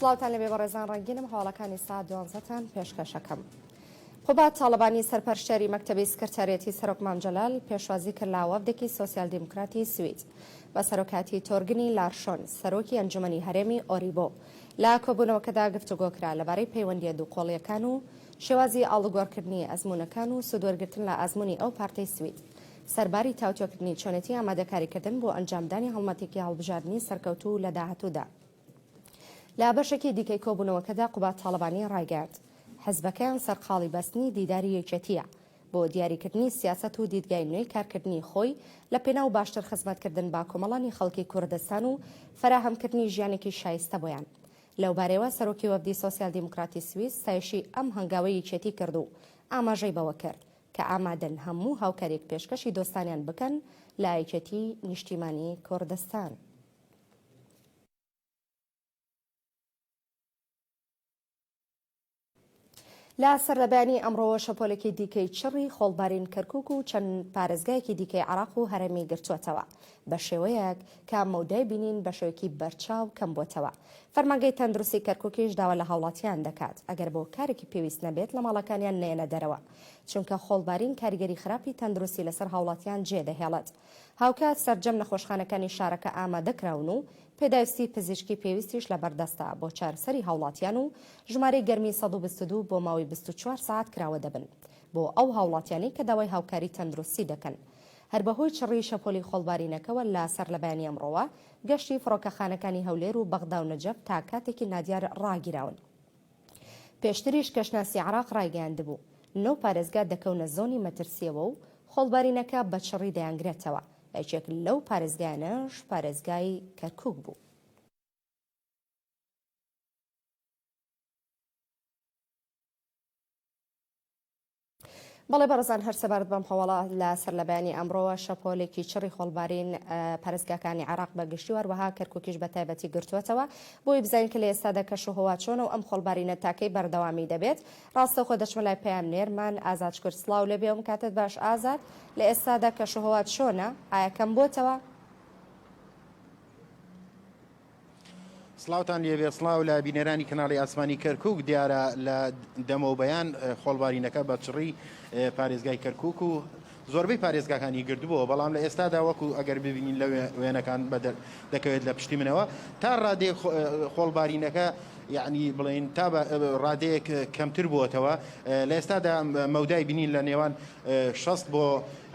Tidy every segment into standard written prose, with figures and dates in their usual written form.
سڵاوتان لەبێ بەڕێزان ڕەنگینم هەواڵەکانی ساعت 12تان پێشکەشەکەم. قوبات تاڵبانی سەرپەرشتێری مەکتەبی سکرتارێتی سەرۆک مامجەلال پێشوازی کرد لە وەفدێکی سۆسیال دیموکراتی سوید بە سەرۆکاتی تۆرگنی لارشۆن سەرۆکی ئەنجومەنی هەرێمی ئۆریبۆ لە کۆبوونەوەکەدا گفتوگۆکرا لەبارەی پەیوەندیە دووقۆڵیەکان و شێوازی ئاڵوگۆڕکردنی ئەزمونەکان و سوودوەرگرتن لە ئەزمموی ئەو پارتەی سوید سەرباری تاوتۆکردنی چۆنێتی ئامادەکاریکردن بۆ ئەنجامدانی هەڵمەتێکی هەڵبژاردننی سەرکەوتوو لە داهاتوودا. لا بەشێکی دیکەی کۆبوونەوەکەدا قوبات تاڵبانی ڕایگەاند حەزبەکەیان سەرقاڵی بەستنی دیداری یەکێتیە بۆ دیاریکردنی سیاست و دیدگای نوێی کارکردنی خۆی لە پێناو باشتر خزمەتکردن با کۆمەڵانی خەڵکی کوردستان و فراهەمکردنی ژیانێکی شایستە بۆیان. لەو بارەوە سەرۆکی وەفدی سۆسیال دیموکراتی سویس ستایشی ئەم هەنگاوەی یەکێتی کرد و ئاماژەی بەوە کرد کە ئامادەن هەموو هاوکارێک پێشکەشی دۆستانیان بکەن لە یەکێتی نیشتیمانی کوردستان. لا سەردەبیانی ئەمڕۆوە شەپۆلێکی دیکەی چڕی خۆڵبارین کەرکووک و چەند پارێزگایەکی دیکەی عراق و هەرێمی گرتووەتەوە بە شێوەیەک کە مەودای بینین بە شێوەیەکی بەرچاو کەم بۆتەوە. فەرمانگەی تەندروستی کەرکووکیش داوا لە هاوڵاتیان دەکات ئەگەر بۆ کارێکی پێویست نەبێت لە ماڵەکانیان نێنە دەرەوە چونکە خۆڵبارین کاریگەری خراپی تەندروستی لەسەر هاوڵاتیان جێدەهێڵێت. هاوکات سەرجەم نەخۆشخانەکانی شارەکە ئامادەکراون و پێداویستی پزیشکی پێویستیش لە بەردەستە بۆ چارەسەری هاوڵاتیان و ژمارەی گەرمی 122 بۆ ماوەی 24 ساعت کراوە دەبن بۆ ئەو هاوڵاتیانی کە داوای هاوکاری تەندروستی دەکەن. هەر بەهۆی چڕی شەپۆلی خۆڵبارینەکەوە لە سەر لە بەیانی ئەمڕۆوە گەشتی فڕۆکەخانەکانی هەولێر و بەغدا و نەجەف تا کاتێکی نادیار ڕاگیراون. پێشتریش کەشناسی عراق ڕایگەیاندبوو 9 پارێزگا دەکەونە زۆنی مەترسیەوە و خۆڵبارینەکە بە چڕی دەیانگرێتەوە. یەکێک لەو پارێزگایانەش پارێزگای کەرکووک بوو. بەڵێ بەڕزان هەر سەبارەت بەم هەواڵە لە سەر لە بەیانی ئەمڕۆوە شەپۆلێکی چڕی خۆڵبارین پارێزگاکانی عراق بەگشتی وەروەها کەرکووکیش بە تایبەتی گرتووەتەوە بۆی بزانین کە لە ئێستادا کەش و هەوا چۆنە و ئەم خۆڵبارینە تاکەی بەردەوامی دەبێت. ڕاستەخۆ دەچمە لای پەیام نێرمان ئازاد شکر سڵاو لێبێ و کاتت باش ئازاد لە ئێستادا کەش و هەوا چۆنە ئایا کەم بۆتەوە؟ سڵاوتان لێبێ سڵاو لە بینەرانی کەناڵی ئاسمانی کەرکووک دیارە لە دەمە بەیان خۆڵبارینەکە بە چڕی پارێزگای کەرکووک و زۆربەی پارێزگاکانی گردبووە بەڵام لە ئێستادا وەکو ئەگەر ببینین لە وێنەکان دەکەوێت لە پشتی منەوە تا ڕادێ خۆڵبارینەکە یعنی بڵین تا ڕادەیەک کەمتر بووەتەوە. لە ئێستادا مەودای بینین لە نێوان 6 بۆ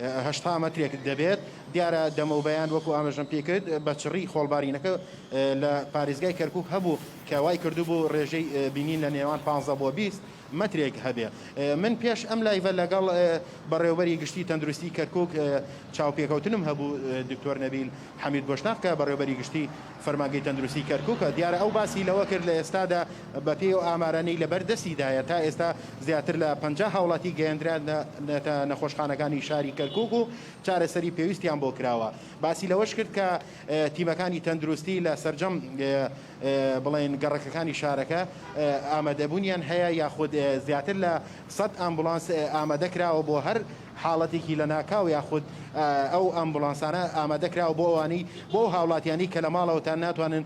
8 مەترێک دەبێت. دیارە دەمەوبەیان وەکو ئاماژەم پێکرد بە چڕی خۆڵبارینەکە لە پارێزگای کەرکووک هەبوو کە وای کردو بوو ڕێژەی بینین لە نێوان 15 بۆ 20 مەترێک هەبێ. من پێش ئەم لایڤە لەگەڵ بەڕێوەبەری گشتی تەندروستی کەرکووک چاوپێکەوتنم هەبوو دکتۆر نەبیل حەمید بۆشناق کە بەڕێوەبەری گشتی فەرمانگەی تەندروستی کەرکووکە دیارە ئەو باسی لەوە کرد لە ئێستادا بە پێی و ئامارانەی لەبەردەستیدایە تا ئێستا زیاتر لە 50 هاوڵاتی گەیەندرانێتە نەخۆشخانەکانی شاری کەرکووک و چارەسەری پێویستیان بۆ کراوە. باسی لەوەش کرد کە تیمەکانی تەندروستی لە سەرجەم بڵێن گەڕەکەەکانی شارەکە ئامادەبوونیان هەیە یاخود زیاتر لە 100 ئامبولانس ئامادەکراوە بۆ هەر حاڵەتێکی لە ناکاو یاخود ئەو ئەمبولانسانە ئامادەکراوە بۆ ئەوانی بۆ هاوڵاتیانی کە لە ماڵەوەتان ناتوانن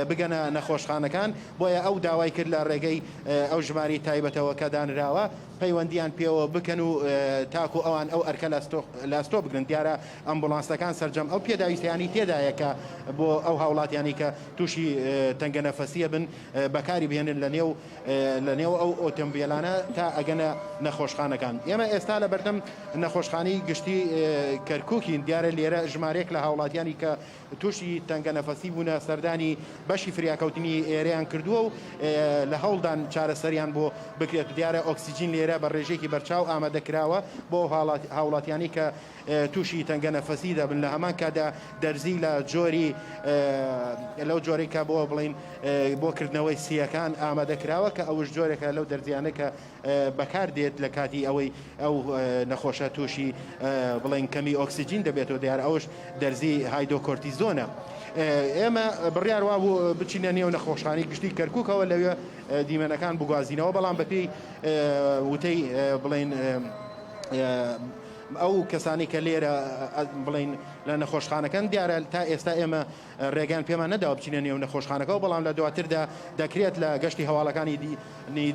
بگەنە نەخۆشخانەکان بۆیە ئەو داوای کرد لە ڕێگەی ئەو ژماری تایبەتەوە کە دانراوە پەیوەندیان پێوە بکەن و تاکو ئەوان ئەو ئەرکە لاستۆ بگرن. دیارە ئەمبولانسەکان سەرجەم ئەو پێداویستیانی تێدایە کە بۆ ئەو هاوڵاتیانی کە تووشی تەنگە نەفەسیە بن بەکاری بهێنن لە نێو ئەو ئۆتۆمبیلانە تا ئەگەنە نەخۆشخانەکان. ئێمە ئێستا لە بەردەم نەخۆشخانەی گشتی کەرکووکین دیارە لێرە ژمارێک لە هاوڵاتیانی کە تووشی تەنگە نەفەسی بوونە سەردانی بەشی فریاکەوتنی ئێرەیان کردووە و لە هەوڵدان چارەسەریان بۆ بکرێت. دیارە ئۆکسیجین لێرە بە ڕێژێکی بەرچاو ئامادەکراوە بۆ هاوڵاتیانی کە تووشی تەنگە نەفەسی دەبن لە هەمان کادا دەرزی لە جۆری لەو جۆرێکە بۆ بڵین بۆکردنەوەی سیەکان ئامادەکراوە کە ئەوش جۆرێکە لەو دەرزیانە کە بەکار دێت لە کاتی ئەوەی ئەو نەخۆشە تووشی بڵین کەمی ئۆکسیجین دەبێتەوە دیار ئەوش دەرزی هایدۆکۆرتیزۆنە. ئێمە بڕیاروا بوو بچینە نێو نەخۆشخانەی گشتی کەرکووکەوە لەوێ دیمەنەکان بگوازینەوە بەڵام بەپێی وتەی بڵین ئەو کەسانی کە لێرە بڵین لە نەخۆشخانەکەن دیارە تا ئێستا ئێمە ڕێگان پێمان نەداوە بچینە نێو نەخۆشخانەکەەوە بەڵام لە دواتردا دەکرێت لە گەشتی هەواڵەکانی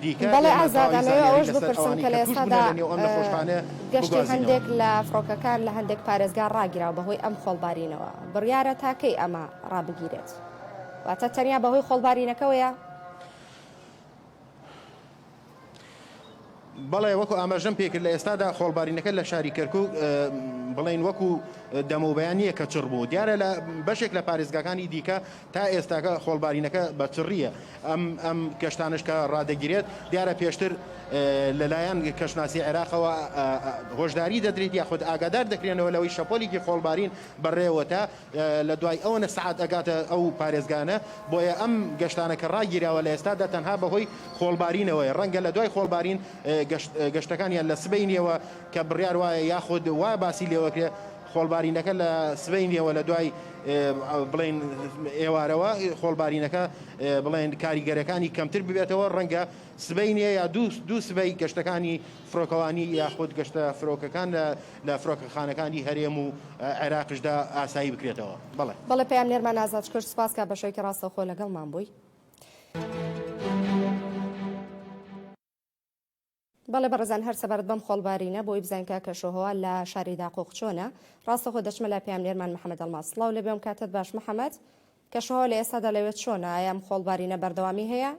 دیکە بەڵێ ئازادانەوە ئەوش بپرسم کە لە ئێستادا نەخۆشخانە گەشتی هەندێک لە فڕۆکەکان لە هەندێک پارێزگار ڕاگیراوە بەهۆی ئەم خۆڵبارینەوە بڕیارە تاکەی ئەمە ڕابگیرێت واتە تەنیا بەهۆی خۆڵبارینەکەوەیە. بەڵێ وەکو ئاماژەم پێکرد لە ئێستادا خۆڵبارینەکە لە شاری کەرکووک بڵین وەکو دەمەوبیانیە کە چڕ بوو دیارە لە بەشێک لە پارێزگاکانی دیکە تا ئێستاکە خۆڵبارینەکە بە چڕیە ئەم گەشتانش کە ڕادەگیرێت دیارە پێشتر لەلایەن کەشناسی عێراقەوە هۆشداری دەدرێت یاخود ئاگادار دەکرێنەوە لەوەی شەپۆلێکی خۆڵبارین بەڕێوە تا لە دوای ئەوە سەعات ئەگاتە ئەو پارێزگانە بۆیە ئەم گەشتانەکە ڕاگیراوە لە ئێستادا تەنها بەهۆی خۆڵبارینەوەی ڕەنگە لە دوای خۆڵبارین گەشتەکانیان لە سبەینەوە کە بڕیار وایە یاخود وا باسی لێوەکرێ خۆڵبارینەکە لە سبەینەوە لە دوای بڵێن ئێوارەوە خۆڵبارینەکە بڵێن کاریگەرەکانی کەمتر ببێتەوە ڕەنگە سبەینێ یا دوو سبەی گەشتەکانی فڕۆکەوانی یاخود گەشتە فرۆکەکان لە فڕۆکەخانەکانی هەرێم و عێراقشدا ئاسایی بکرێتەوە. بەڵێ پێیان نێرمان ئازاد کرد سپاسکە بەشێکی ڕاستەوخۆ لەگەڵمان بووی. بەڵێ بەڕێزان هەر سەبارەت بەم خۆڵبارینە بۆی بزانکە کەشوهەوە لە شاری داقوق چۆنە ڕاستەخۆ دەچمە لە پێامنێرمان محەممەد ئەڵماسڵاو لە بێم کاتت باش محەممەد کەشوهەوە لە ئێستادا لەوێت چۆنە ئایا ئەم خۆڵبارینە بەردەوامی هەیە؟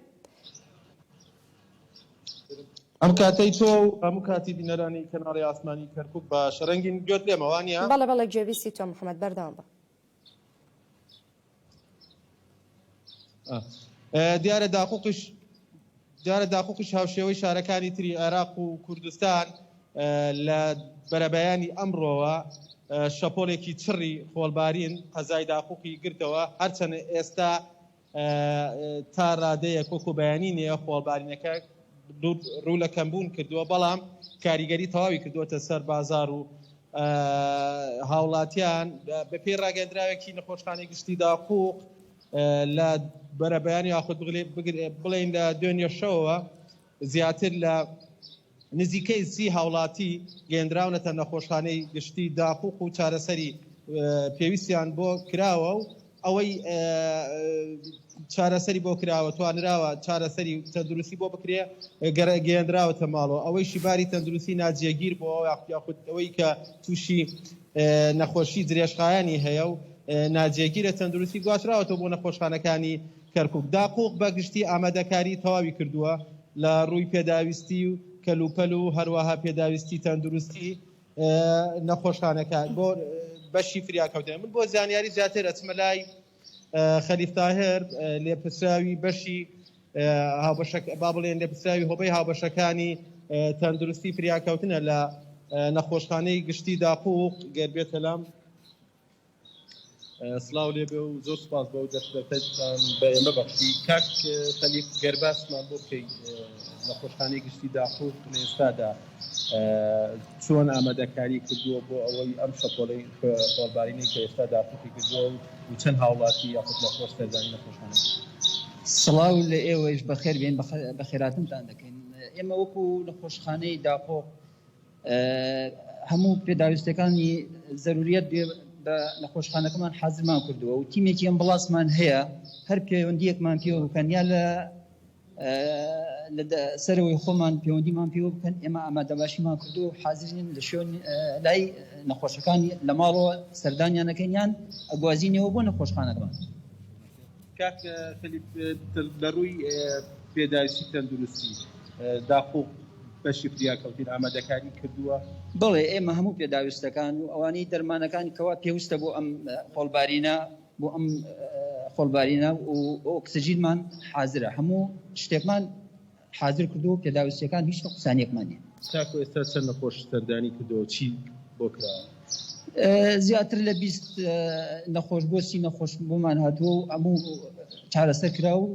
ئەم کاتەی تۆ هەموو کاتی بینەرانی کەناڵی ئاسمانی کەرکووک بە شەرەنگین گوێت لێمەوانە؟ بەڵێ گوێبیستی تۆ محەممەد بەردەوام بە. دیارە داقوقش هاوشێوەی شارەکانی تری عێراق و کوردستان لە بەرەبەیانی ئەمڕۆوە شەپۆلێکی چڕی خۆڵبارین قەزای داقوقی گرتەوە هەرچەند ئێستا تا ڕادەیەک وەکو بەیانینەیە خۆڵبارینەکە ڕوو لە کەمبوون کردووە بەڵام کاریگەری تەواوی کردووەتە سەر بازار و هاوڵاتیان بە پێی ڕاگەندراوێکی نەخۆشخانەی گشتی داقوق لە بەرەبەیانی یاخود بڵێن لە دوێنێ شەوەوە زیاتر لە نزیکەی 30 هاوڵاتی گەێنراونەتە نەخۆشخانەی گشتی داقوق و چارەسەری پێویستیان بۆ کراوە و ئەوەی چارەسەری بۆ کراوە توانراوە چارەسەری تەندروستی بۆ بکرێ گەێنراوەتە ماڵەوە ئەوەیشی باری تەندروستی ناجێگیر بۆ یاخود ئەوەی کە تووشی نەخۆشی درێژخایانی هەیە و ناجێگیرە تەندروستی گواتراوەتەوە بۆ نەخۆشخانەکانی کەرکووک. داقوق بە گشتی ئامادەکاری تەواوی کردووە لە ڕووی پێداویستی و کەلوپەل و هەروەها پێداویستی تەندروستی نەخۆشخانەکە بۆ بەشی فریاکەوتن. من بۆ زانیاری زیاتر ئەچمە لای خەلیف تاهر لێپرسراوی بەشی با بڵێن لێپرسراوی هۆبەی هاوبەشەکانی تەندروستی فریاکەوتنە لە نەخۆشخانەی گشتی داقوق گەربێتە لام. سلااو لێبێ و زۆر سپاس بۆ دەستەکەتان بە ئێمە بەخشی کاک خەلیف گەرباسمان بۆ بکەیت نەخۆشخانەی گشتی داقوق لە ئێستادا چۆن ئامادەکاری کردووە بۆ ئەوەی ئەم شەپۆلەی خۆڵبارینەی کە ئێستا داقوقی کردووە و چەند هاوڵاتی یاخود نەخۆش تەرزانی نەخۆشخانە. سڵاو لە ئێوەش بەخێر بێن بە خێراتنتان دەکەین. ئێمە وەکو نەخۆشخانەی داقوق هەموو پێداویستەکانی زەروریەت بە نەخۆشخانەکەمان حازرمان کردووە و تیمێکی ئەم بڵاسمان هەیە هەر پەیوەندیەکمان پێوە بکەن یا لە سەرەوەی خۆمان پەیوەندیمان پێوە بکەن ئێمە ئامادەباشیمان کردو و حازرین لە شوێن لای نەخۆشەکانی لە ماڵەوە سەردانیانەکەینیان ئەگوازینەوە بۆ نەخۆشخانەکەمان. کاک خەلیف لە ڕووی پێداویستی تەندروستی داقوق بەشی فریاکەوتین ئامادەکاری کردووە؟ بڵێ ئێمە هەموو پێداویستەکان و ئەوانەی دەرمانەکانی کەوا پێویستە بۆ ئەم خۆڵبارینە بۆ ئەم خۆڵبارینە و ئۆکسجینمان حازرە هەموو شتێکمان حازر کردو پێداویستەکان هیچ قسانێکمان نیە. تاکو ئێستا چەند نەخۆش سەردانی کردەوە چی بۆ کراوە؟ زیاتر لە 20 نەخۆش بۆ 30 نەخۆش بۆمان هاتووە و هەموو چارەسەر کرا و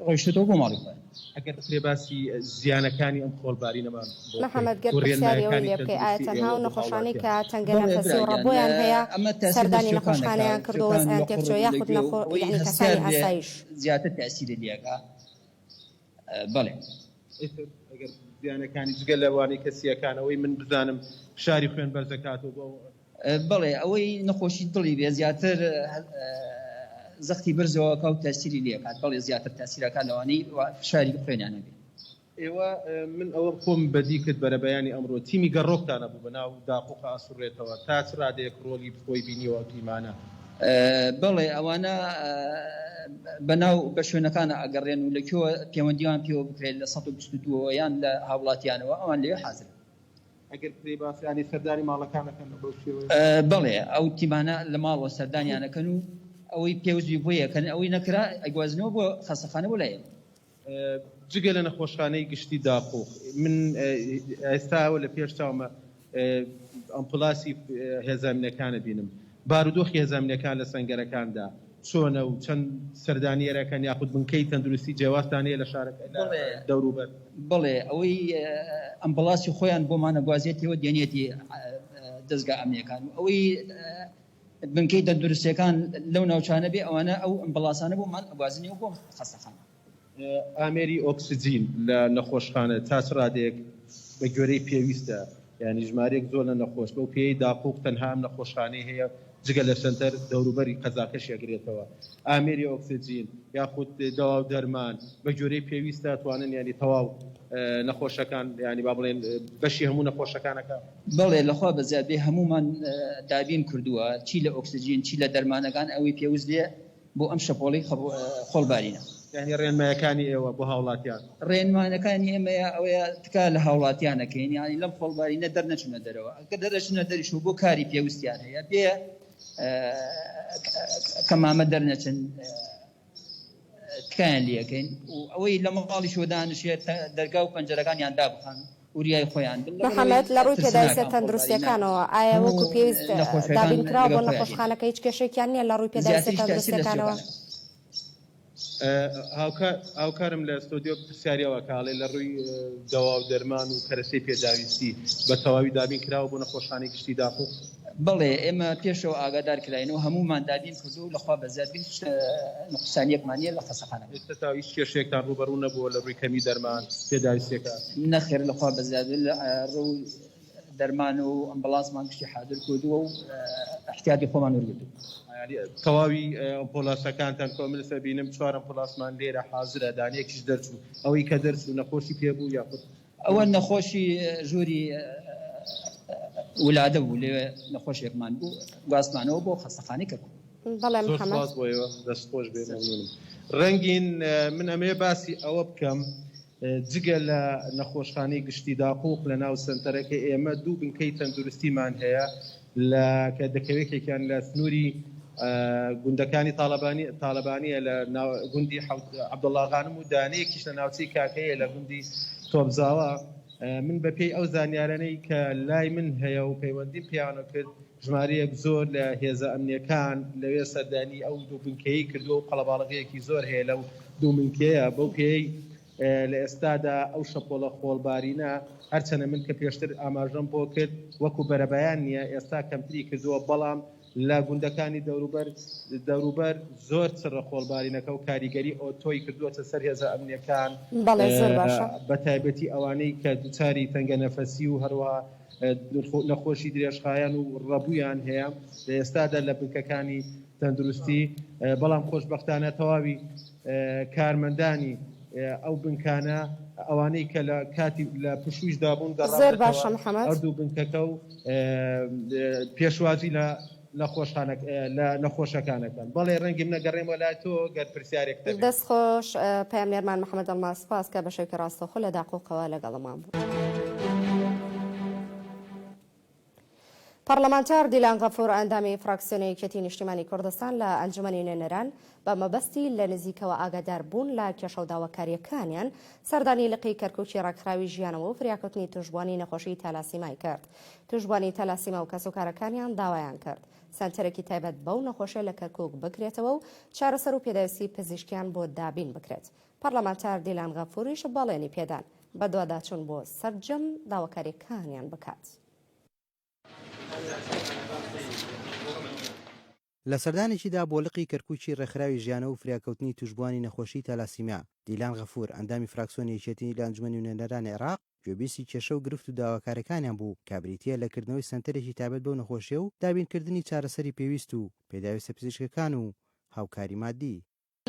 ڕۆیشتەوە بۆ ماڵی خۆیان. ئەگەر بکرێ باسی زیانەکانی ئەم خۆڵبارینەمان محەممەد گەرپرسیاریەوەی لێ بکەی ئایا تەنها و نەخۆشخانەی کە تەنگە نەفەسی و ڕەبۆیان هەیە سەردانی نەخۆشخانەیان کردووە وەزعیان تێکچۆ یاخود یعنی کەسانی ئاسایش زیاتر تەسیری لێگا. بەڵێ زیانەکانی جگە لەوانەی کەسیەکانەوەی من بزانم شاری خوێن بەرزەکاتەوە بۆ بەڵێ ئەوەی نەخۆشی دڵی بێ زیاتر زەختی برزەوە کەوت تەسیری لێکات بەڵێ زیاتر تەسیرەکان لەوانەی شاری خوێنیانە بێ ئێوە من ئەوە خۆم بەدی کرد بەرە بەیانی ئەمڕۆ تیمی گەڕۆکتانە بوو بەناو داقوقە ئاسوڕێتەوە تا چ ڕادەیەک ڕۆلی بخۆی بینیەوە تیمانە بەڵێ ئەوانە بەناو بە شوێنەکانە ئەگەڕێن و لەکوێوە پەیوەندیوان پێوە بکرێت لە 122 یان لە هاوڵاتیانەوە ئەوان لێ حاضر ئەگەر پێی باسیانی سەردانی ماڵەکانەکەن بەو شێوەیە بەڵێ ئەو تیمانە لە ماڵەوە سەردانیانەکەن و ئەوەی پێوزوی بۆ یەکەن ئەوەی نەکرا ئەگوازنەوە بۆ خەسەخانە بۆ لایە جگە لە نەخۆشخانەی گشتی داقوق من ئێستاوە لە پێش چاومە ئەمپلاسی هێزانینەکانە بینم بارودۆخی هێزانینەکان لە سەنگەرەکاندا چۆنە و چەند سەردانیەرەکان یاخود بنکەی تەندروستی جیاوازدانەیە لە شارەکە دەوروبەر بڵێ ئەوەی ئەمبڵاسی خۆیان بۆمانە گوازێتەوە دێنێتی دەستگا ئەمنیەکان و ئەوەی بنکەی تەندروستیەکان لەو ناوچانە بێ ئەوانە ئەو ئەمبڵاسانە بۆمان ئەگوازنیەوە بۆ خەستەخانە ئامێری ئۆکسجین لە نەخۆشخانە تا چ ڕادێک بە گوێرەی پێویستە یعنی ژمارەیەک زۆر لە نەخۆش بەو پێی داقوق تەنها ئەم نەخۆشخانەی هەیە جگە لە سنتەر دەوروبەری قەزاکەش یەگرێتەوە ئامێری ئۆکسجین یاخود دەوا و دەرمان بە گوێرەی پێویستە توانن ینی تەواو نەخۆشەکان ینی با بڵێن بەشی هەموو نەخۆشەکانەکە بەڵێ لەخوا بەزیادێ هەمومان دابین کردووە چی لە ئۆکسجین چی لە دەرمانەکان ئەوەی پێویست لێ بۆ ئەم شەپۆڵی خۆڵبارینە یعنی ڕێنمایەکانی ئێوە بۆ هاوڵاتیان ڕێنمانەکانی ئێمەیە ئەوەیە تکا لە هاوڵاتیانەکەین ینی لەم خۆڵبارینە دەرنەچونە دەرەوە ئەگەر دەرەچونە دەریش و بۆ کاری پێویستیان هەیە بێ کەمامە دەرنەچن تکایان لەکەین و ئەوەی لە ماڵی شۆدانشێت دەرگا و پەنجەرەکانیان دابخان وریای خۆیان محەممەد لە ڕووی پێداویستە تەندروستیەکانەوە ئایا وەکو پێویست دابینکراوە بۆ نەخۆشخانەکە هیچ کێشێکیان نییە لە ڕووی پێداویستە تەندروستیەکانەوە هاوکارم لە ستۆدیۆ پرسیاریەوە کاڵێ لە ڕووی دەوا و دەرمان و کەرەسەی پێداویستی بە تەواوی دابین کراوە بۆ نەخۆشخانەی گشتی داخۆ بەڵێ ئێمە پێشەوە ئاگادار کراینەوە هەمومان دابین کردو و لەخوا بەزیاد نقصانیەکمانە لە خەسەخانە ئێستا تا هیچ کێشێکتان ڕوبەڕوو نەبووە لە ڕووی کەمی دەرمان پێداویستەکان نەخێر لەخوا بەزیاد ڕوو دەرمان و ئەمبڵاسمان گشتی حاضر کردووە و احتیاطی خۆمان وەرگرتووە تەواوی ئەمپۆلاسەکانتان کۆملسە بینم 4 ئەمپۆلاسمان لێرە حاضرە دانەیەکیش دەرچوو ئەوەی کە دەرچوو نەخۆشی پێبوو یاخود ئەوە نەخۆشی ژووری ولادە بوو لێ نەخۆشێکمان بوو گوازمانەوە بۆ خەستەخانەی کردبوو بەڵێ محەممەد بۆیەوە دەستخۆش بێ ڕەنگین من ئەمێ باسی ئەوە بکەم جگە لە نەخۆشخانەی گشتی داقوق لە ناو سنتەرەکە ئێمە دوو بنکەی تەندروستیمان هەیە لە کە دەکەوێکێکیان لە سنووری گوندەکانی تاالبانیە لە گوندی عەبدوڵڵاغانم و دانەیەکیش لە ناوچەی کاکەیە لە گوندی تۆبزاوە من بەپێی ئەو زانیارانەی کە لای من هەیە و پەیوەندیم پیانە کرد ژمارەیەک زۆر لە هێزە ئەمنیەکان لەوێ سەردانی ئەو دوو بنکەی کردو و قەڵەباڵغەیەکی زۆر هەیە لەو دوو بنکەیە بەو پێی لە ئێستادا ئەو شەپۆڵە خۆڵبارینە هەرچەنە من کە پێشتر ئاماژەم بۆ کرد وەکو بەرەبەیان نییە ئێستا کەمتری کردووە بەڵام لە گوندەکانی دەوروبەر زۆر چڕە خۆڵبارینەکە و کاریگەری ئۆتۆی کردووەتە سەر هێزە ئەمنیەکان بە تایبەتی ئەوانەی کە دووچاری تەنگە نەفەسی و هەروەها نەخۆشی درێژخایەن و ڕەبوویان هەیە لە ئێستادا لە بنکەکانی تەندروستی بەڵام خۆشبەختانە تەواوی کارمەندانی ئەو بنکانە ئەوانەی کە لە کاتی لە پشویشدا بوون زۆر باشە محەممەد هەردوو بنکەکە و پێشوازی لە نەخۆشەکانەکەن بەڵێ ڕەنگی منەگەڕێمە لای تۆ گەر پرسیارێک دەستخۆش پامنێرمان محەممەد ئەڵماس سپاس کە بەشێکی ڕاستەخۆ لە داقوقەوە لەگەڵمان بوو. پەرلەمانتار دیلان غەفور ئەندامی فراکسیۆنە یەکێتی نیشتیمانی کوردستان لە ئەنجومەنی نوێنەران بە مەبەستی لە نزیکەوە ئاگادار بوون لە کێشە و داواکاریەکانیان سەردانی لقی کەرکووکی ڕاکراوی ژیانەوە و فریاکەوتنی توشبوانی نەخۆشی تەلاسیمای کرد. توشبوانی تەلاسیما و کەسوکارەکانیان داوایان کرد سنتەرێکی تایبەت بەو نەخۆشیە لە کەرکووک بکرێتەوە و چارەسەر و پێداویستی پزیشکیان بۆ دابین بکرێت. پەرلەمانتار دیلان غەفوریش بەڵێنی پێدان بە دوواداچوون بۆ سەرجەم داواکاریەکانیان بکات. لە سەردانێکیدا بۆ لقی کەرکووکی ڕێکخراوی ژیانە و فریاکەوتنی توشبوانی نەخۆشی تەلاسیمیا دیلان غەفور ئەندامی فراکسیۆنی یەکێتی لە ئەنجومەنی نوێنەرانی عێراق گوێبیستی کێشە و گرفت و داواکارەکانیان بوو کابریتە لەکردنەوەی سنتەرێکی تایبەت بەو نەخۆشیە و دابینکردنی چارەسەری پێویست و پێداویستە پزیشکەکان و هاوکاری مادی.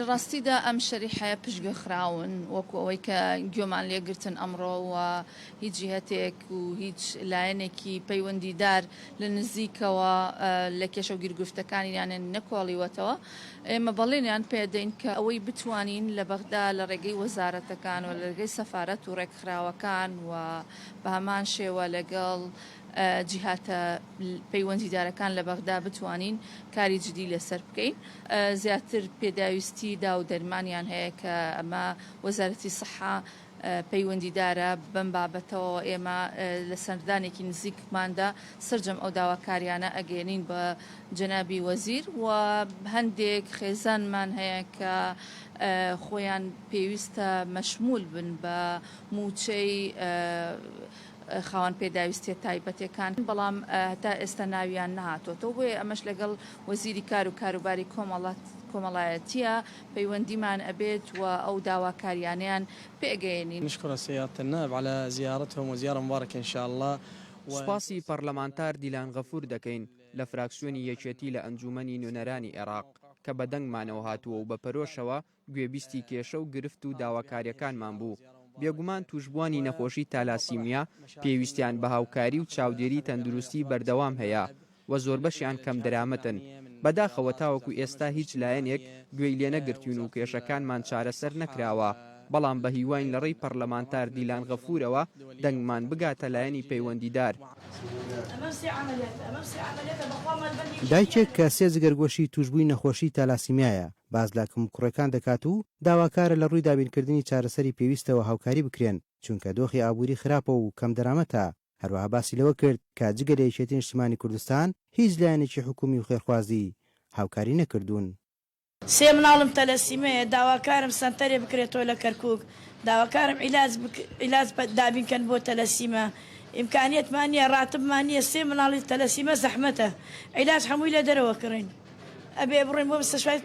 ڕاستیدا ئەم شەریحەیە پشتگوێ خراون وەکو ئەوەی کە گوێمان لێگرتن ئەمڕۆوە هیچ جهتێک و هیچ لایەنێکی پەیوەندیدار لە نزیکەوە لە کێشە و گیرگوفتەکانیانە نەکۆڵیوەتەوە ئێمە بەڵێنیان پێدەین کە ئەوەی بتوانین لە بەغدا لە ڕێگەی وەزارەتەکان و لە ڕێگەی سەفارەت و ڕێکخراوەکان و بە هەمان شێوە لەگەڵ جیهاتە پەیوەندیدارەکان لە بەغدا بتوانین کاری جدی لەسەر بکەین زیاتر پێداویستی دا و دەرمانیان هەیە کە ئەمە وەزارەتی سەحا پەیوەندیدارە بەم بابەتەوە ئێمە لە سەردانێکی نزیکماندا سرجەم ئەو داواکاریانە ئەگەێنین بە جەنابی وەزیر و هەندێک خێزانمان هەیە کە خۆیان پێویستە مەشمول بن بە موچەی خاوەن پێداویستیە تایبەتەکان بەڵام هەتا ئێستا ناویان نهاتۆتەوە بۆیە ئەمەش لەگەڵ وەزیری کار و کاروباری کۆمەڵایەتیە پەیوەندیمان ئەبێت و ئەو داواکاریانیان پێگەێنین. نشكر السيادة النائب على زيارتهم وزيارة مباركة إن شاء الله. سپاسی پەرلەمانتار دیلان غەفور دەکەین لە فراکسیۆنی یەکێتی لە ئەنجومەنی نوێنەرانی عێراق کە بە دەنگمانەوە هاتووە و بە پەرۆشەوە گوێبیستی کێشە و گرفت و داواکاریەکانمان بوو. بێگومان توشبوانی نەخۆشی تالاسیمیا پێویستیان بە هاوکاری و چاودێری تەندروستی بەردەوام هەیە و زۆربەشیان کەم دەرامەتن. بەداخەوە تاوەکو ئێستا هیچ لایەنێک گوێی لێ نەگرتوون و کێشەکانمان چارەسەر نەکراوە بەڵام بە هیواین لە ڕێی پەرلەمانتار دیلان غەفورەوە دەنگمان بگاتە لایەنی پەیوەندیدار. دایکێک کە سێ جگەرگۆشی توشبووی نەخۆشی تالاسیمیایە باز لە کوڕەکان دەکات و داواکارە لە ڕووی دابینکردنی چارەسەری پێویستەوە هاوکاری بکرێن چونکە دۆخی ئابووری خراپە و کەم دەرامەتە. هەروەها باسی لەوە کرد کە جگە لە یەکێتی نیشتیمانی کوردستان هیچ لایەنێکی حکومی و خێرخوازی هاوکاری نەکردوون. سێ مناڵم تەلەسیمەیە داواکارم سنتەرێ بکرێتەوە لە کەرکووک داواکارم عیلاج دابینکەن بۆ تەلەسیمە ئیمکانیەتمان نییە ڕاتبمان نییە سێ مناڵی تەلەسیمە زەحمەتە عیلاج هەمووی لە دەرەوە کڕین ئەبێ بڕین بۆ مستەشفای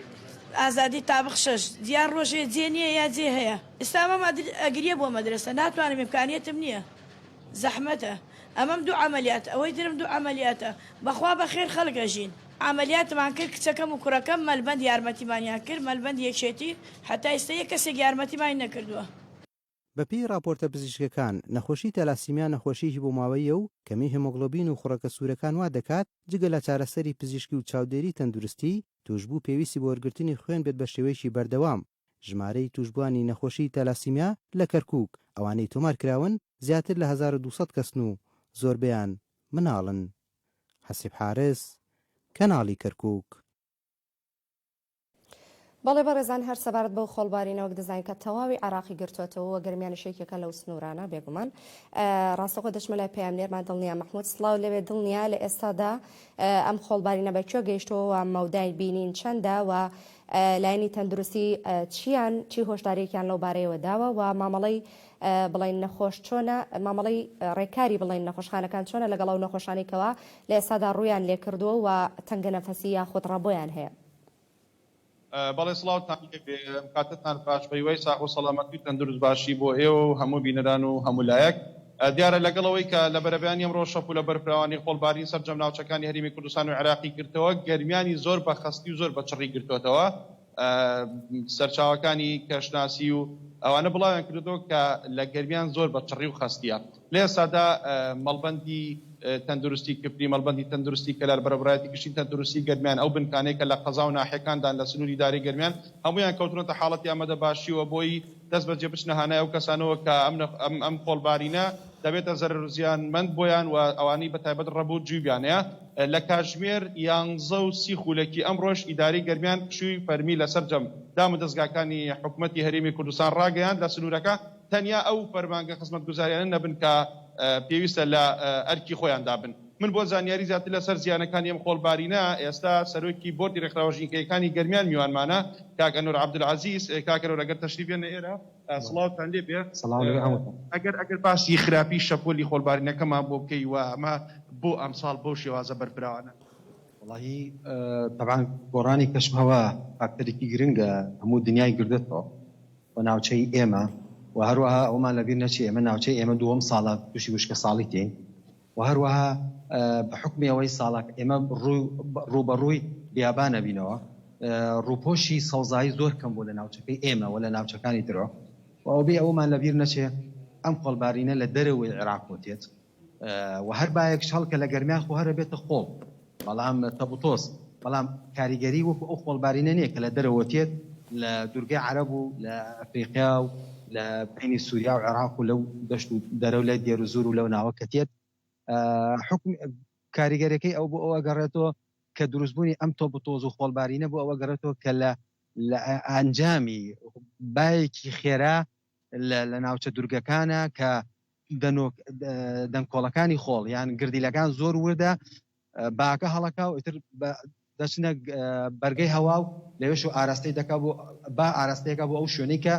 ئازادی تابق 6 دیار ڕۆژێ جێ نییە یا جێ هەیە ئێستا ئەمەم ئەگریە بۆ مەدرسە ناتوانم ئیمکانیەتم نییە زەحمەتە ئەمەم دوو عملیات ئەوەی درم دوو عملیاتە بەخوا بەخێر خەڵگەژین عملیاتمان کرد کچەکەم و کوڕەکەم مەلبەند یارمەتیمانیان کرد مەلبەند یەکێتی هەتا ئێستا یەک کەسێک یارمەتیمانی نەکردووە. بەپێی راپۆرتە پزیشکەکان نەخۆشی تەلاسیمیا نەخۆشیی بۆ ماوەیە و کەمی هێمۆگلۆبین و خوڕەکە سوورەکان وا دەکات جگە لە چارەسەری پزیشکی و چاودێری تەندروستی توشبوو پێویستی بۆ وەرگرتنی خوێن بێت بە شێوەیەکی بەردەوام. ژمارەی توشبوانی نەخۆشی تەلاسیمیا لە کەرکووک ئەوانەی تۆمار کراون زیاتر لە 1200 کەسن و زۆربیان مناڵن. حەسیب حارس کەناڵی کەرکووک. بەڵێ بەڕێزان هەر سەبارەت بەو خۆڵبارینەوەک دەزانین کە تەواوی عراقی گرتوێتەوە گەرمیانشێکێکە لەو سنوورانە بێگومان ڕاستەخۆ دەچمە لای پەیامنێرمان دڵنیا مەحموود سڵاو لەوێ دڵنیا لە ئێستادا ئەم خۆڵبارینە بەکوێ گەیشتەوە و مەودای بینین چەندە و لایەنی تەندروستی چی هۆشداریەکیان لەو بارەیەوە داوە و مامەڵەی بڵین نەخۆش چۆنە مامەڵەی ڕێکاری بڵین نەخۆشخانەکان چۆنە لەگەڵ ئەو نەخۆشانێکەوە لە ئێستادا ڕوویان لێکردووە و تەنگە نەفەسی یاخود ڕەبۆیان هەیە. بەڵێ سڵاوتان کاتتان باش بەیوەی ساق و سەڵامەتی تەندروست باشی بۆ ئێوە و هەموو بینەران و هەموو لایەک دیارە لەگەڵەوەی کە لە بەرەبیانی ئەمڕۆ شەپ و لە بەرپراوانی خۆڵبارین سەرجەم ناوچەکانی هەرێمی کوردستان و عێراقی گرتەوە گەرمیانی زۆر بە خەستی و زۆر بە چڕی گرتوێتەوە سەرچاوەکانی کەشناسی و ئەوانە بڵاویان کردو کە لە گەرمیان زۆر بە چڕی و خەستیە لە ئێستادا مەڵبەندی تەندروستی کپری مەڵبەندی تەندروستی کە لە بەرەبڕایەتی گشتی تەندروستی گەرمیان ئەو بنکانەی کە لە قەزا و ناحیەکاندان لە سنووری داری گەرمیان هەمویان کەوتونەتە حاڵەتی ئامادە باشیوە بۆی دەست بەجێ بچنە هانای ئەو کەسانەوە کە ئەم خۆڵبارینە دەبێتە زەرر زیانمەند بۆیان و ئەوانی بەتایبەت ڕەبوو جووبیانەیە لە کاتژمێر 11:30 خولەکی ئەم ڕۆژ ئیداری گەرمیان شووی فەرمی لەسەر جەم دام و دەستگاکانی حکوومەتی هەرێمی کوردستان ڕاگەیاند لە سنوورەکە تەنیا ئەو فەرمانگە خزمەتگوزاریانە نەبن کە پێویستە لە ئەرکی خۆیان دابن. من بۆ زانیاری زیاتر لەسەر زیانەکانی ئەم خۆڵبارینە ئێستا سەرۆکی بۆردی ڕێکخراوەژینگەیەکانی گەرمیان میوانمانە کاک ئەنوور عەبدولعەزیز کاک ئەنوور ئەگەر تەشریف بێنە ئێرە سڵاوتان لێ بێ ئەگەر باسی خراپی شەپۆلی خۆڵبارینەکەمان بۆ بکەی و ئەمە بۆ ئەمساڵ بۆ شێوازە بەرپراوانە. والله طبعا گۆڕانی کەشم هەوا فاکتەرێکی گرنگە هەموو دنیای گردێتەوە بە ناوچەی ئێمە و هەروەها ئەومان لەبیر نەچێ ئێمە ناوچەی ئێمە دووەم ساڵە تووشی وشکە ساڵی تین و هەروەها بە حکمی ئەوەی ساڵک ئێمە ڕوبەڕووی بیابانە بینەوە ڕووپۆشی سەوزایی زۆر کەم بوو لە ناوچەکەی ئێمە و لە ناوچەکانی ترەوە و ئەو بێ ئەومان لەبیر نەچێ ئەم خۆڵبارینە لە دەرەوەی عێراق بۆتێت و هەر بایەک هەڵکە لە گەرمیان خۆ هەرە بێتە خۆڵ بەڵام تەبوتۆس بەڵام کاریگەری وەکو ئەو خۆڵبارینە نییە کە لە دەرەوە تێت لە دوورگەی عەرەب و لە ئەفریقیا و لە بینی سووریا و عێراق و لەو دەشت و دەرەو لای دێر و زور و لەو ناوە کە تێت حکم کاریگەرەکەی ئەو بۆ ئەوە گەڕێتەوە کە دروستبوونی ئەم تۆبتۆز و خۆڵبارینە بۆ ئەوە گەڕێتەوە کە لە ئەنجامی بایەکی خێرا لە ناوچە دوورگەکانە کە دەنگکۆڵەکانی خۆڵ یان گردیلەکان زۆر وردە باکە هەڵەکە و ئیتر دەچنە بەرگەی هەوا و لەوێش و ئاراستەی دەکا بۆ با ئاراستەیەەکە بۆ ئەو شوێنەی کە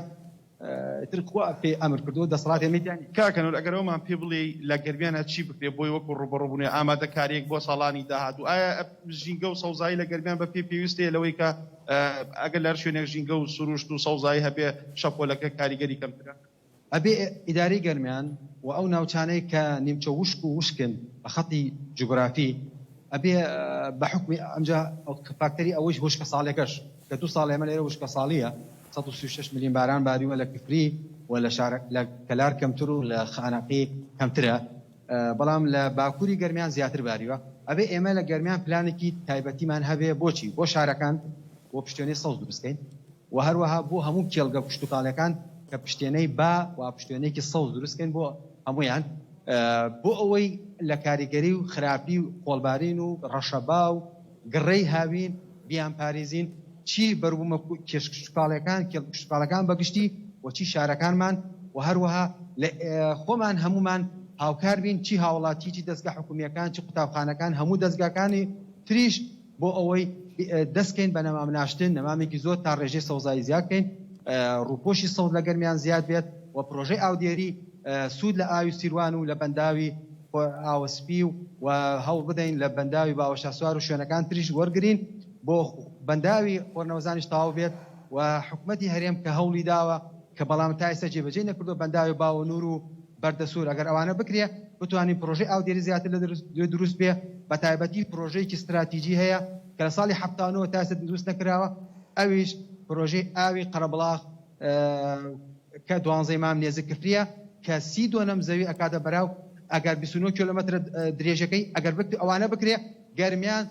تر خوا پێ ئەمر کردو دەسەڵاتی ئەمەیانی کاکەنەوە ئەگەر ئەومان پێ بڵێ لە گەرمیانە چی بکرێ بۆی وەکو ڕوبەڕووبوونێ ئامادەکاریەک بۆ ساڵانی داهاتوو ئایا ژینگە و سەوزایی لە گەرمیان بە پێویستەیە لەوەی کە ئەگەر لەر شوێنێک ژینگە و سروشت و سەوزایی هەبێ شەپۆلەکە کاریگەری کەمترە ئەبێ ئیداری گەرمیان و ئەو ناوچانەی کە نیمچە وشک و وشکن بە خەتی جوگرافی ئەبێ بە حکمی ئەمجا فاکتەری ئەوەش وشکە ساڵێکەش کە دو ساڵ ئێمە لێرە وشکە ساڵیە 136 مليون باران باریوە لە کفری و لە کەلار کەمتر و لە خانەقی کەمترە بەڵام لە باکووری گەرمیان زیاتر باریوە ئەبێ ئێمە لە گەرمیان پلانێکی تایبەتیمان هەبێ بۆچی بۆ شارەکان بۆ پشتێنەی سەوز دروستکەین و هەروەها بۆ هەموو کێڵگە پشتوکاڵەکان کە پشتێنەی با و پشتێنێکی سەوز دروستکەین بۆ هەمویان بۆ ئەوەی لە کاریگەری و خراپی و خۆڵبارین و ڕەشەبا و گڕەی هاوین بیان پارێزین چی بەروبوومە کێشکاڵەکان بەگشتی و چی شارەکانمان و هەروەها خۆمان هەمومان هاوکار بین چی هاوڵاتی چی دەستگا حکومیەکان چی قوتابخانەکان هەموو دەستگاکانی تریش بۆ ئەوەی دەستکەین بە نەمامناشتن نەمامێکی زۆر تا ڕێژەی سەوزایی زیادکەین ڕووپۆشی سەوز لە گەرمیان زیاد بێت و پرۆژەی ئاودێری سوود لە ئاوی سیروان و لە بەنداوی ئاوەسپی و هەوڵ بدەین لە بەنداوی باوەشاسوار و شوێنەکان تریش وەرگرین بۆ بەنداوی خۆرنەوەزانیش تەواو بێت و حکومەتی هەرێم کە هەوڵی داوە کە بەڵام تا ئێستا جێبەجێ نەکردو بەنداوی باوەنور و بەردەسوور ئەگەر ئەوانە بکرێ بتوانین پرۆژەی ئاودێری زیاتر لە دروست بێ بە تایبەتی پرۆژەیەکی استراتیجی هەیە کە لە ساڵی 79 تا ئێستا دروست نەکراوە ئەویش پرۆژەی ئاوی قەرەبڵاغ کە 12 مام نێزە کفریە کە 32 زەوی ئەکاتە بەراو ئەگەر 29 کیلومتر درێژەکەی ئەگەر ئەوانە بکرێ گەرمیان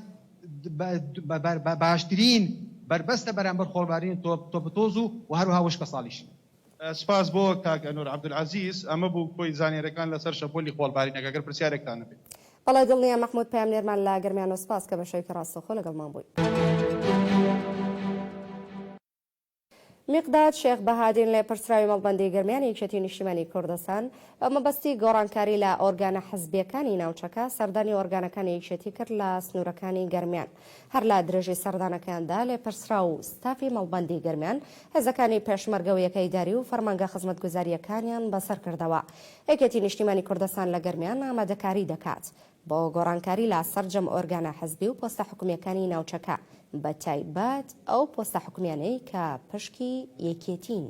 باشترین بربەستە بەرامبەر خۆڵبارین تۆپتۆز و هەروەها وشکە ساڵیش سپاس بۆ کاکەنوور عەبدولعەزیز ئەمە بوو کۆی زانێرەکان لەسەر شەپۆلی خۆڵبارینەکە ئەگەر پرسیارێکتان هەبێت بەڵێ دڵنیە مەحموود پامنێرمان لە گەرمیان و سپاس کە بە شەوێکی ڕاستەوخۆ لەگەڵمان بووی. میقداد شێخ بەهادین لە پرسراوی مەڵبەندی گەرمیان یەکێتی نیشتیمانی کوردستان بە مەبەستی گۆڕانکاری لە ئۆرگانە حزبیەکانی ناوچەکە سەردانی ئۆرگانەکانی یەکێتی کرد لە سنوورەکانی گەرمیان هەر لە درێژی سەردانەکاندا لێ پرسرا و ستافی مەڵبەندی گەرمیان هێزەکانی پێشمەرگە و یەکەیداری و فەرمانگە خزمەتگوزاریەکانیان بەسەر کردەوە. یەکێتی نیشتیمانی کوردستان لە گەرمیان ئامادەکاری دەکات بۆ گۆڕانکاری لە سەرجەم ئۆرگانە حزبی و پۆستە حکومیەکانی ناوچەکە بە تایبەت ئەو پۆستە حکومیانەی کە پشکی یەکێتین.